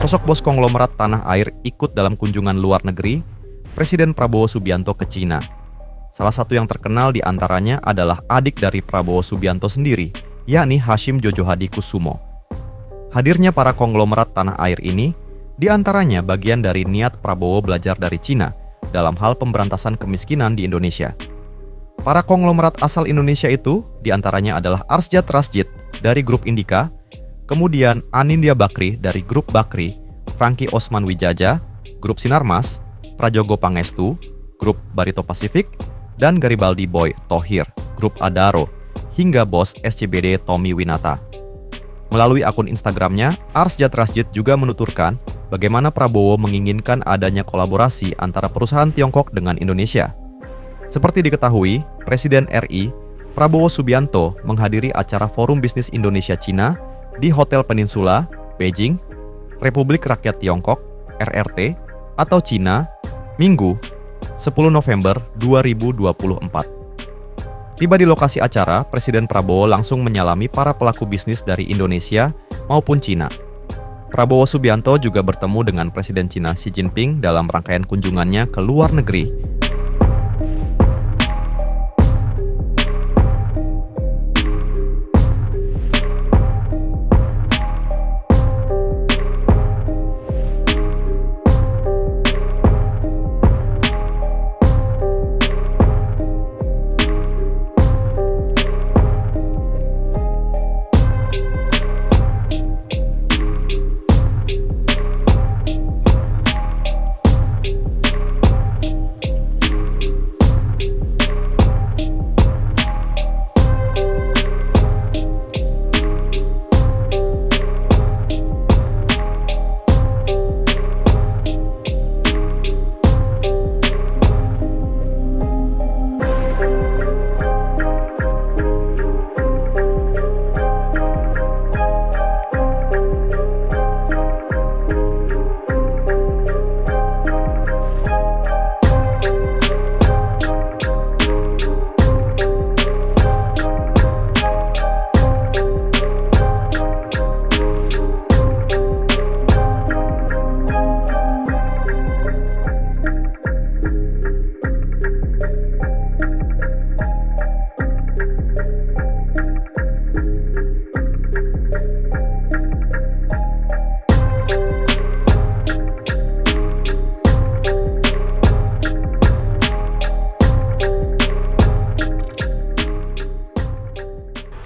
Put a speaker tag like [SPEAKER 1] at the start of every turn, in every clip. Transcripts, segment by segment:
[SPEAKER 1] Sosok bos konglomerat tanah air ikut dalam kunjungan luar negeri Presiden Prabowo Subianto ke Cina. Salah satu yang terkenal di antaranya adalah adik dari Prabowo Subianto sendiri, yakni Hashim Jojo Hadikusumo. Hadirnya para konglomerat tanah air ini di antaranya bagian dari niat Prabowo belajar dari Cina dalam hal pemberantasan kemiskinan di Indonesia. Para konglomerat asal Indonesia itu di antaranya adalah Arsjad Rasjid dari grup Indika, kemudian Anindya Bakri dari grup Bakri, Franky Osman Wijaja, grup Sinarmas, Prajogo Pangestu, grup Barito Pacific, dan Garibaldi Boy Thohir, grup Adaro, hingga bos SCBD Tommy Winata. Melalui akun Instagramnya, Arsjad Rasjid juga menuturkan bagaimana Prabowo menginginkan adanya kolaborasi antara perusahaan Tiongkok dengan Indonesia. Seperti diketahui, Presiden RI, Prabowo Subianto menghadiri acara Forum Bisnis Indonesia-Cina di Hotel Peninsula, Beijing, Republik Rakyat Tiongkok, RRT, atau Cina, Minggu, 10 November 2024. Tiba di lokasi acara, Presiden Prabowo langsung menyalami para pelaku bisnis dari Indonesia maupun Cina. Prabowo Subianto juga bertemu dengan Presiden Cina Xi Jinping dalam rangkaian kunjungannya ke luar negeri.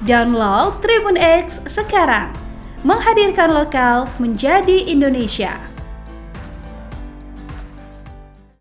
[SPEAKER 2] Download Tribun X sekarang, menghadirkan lokal menjadi Indonesia.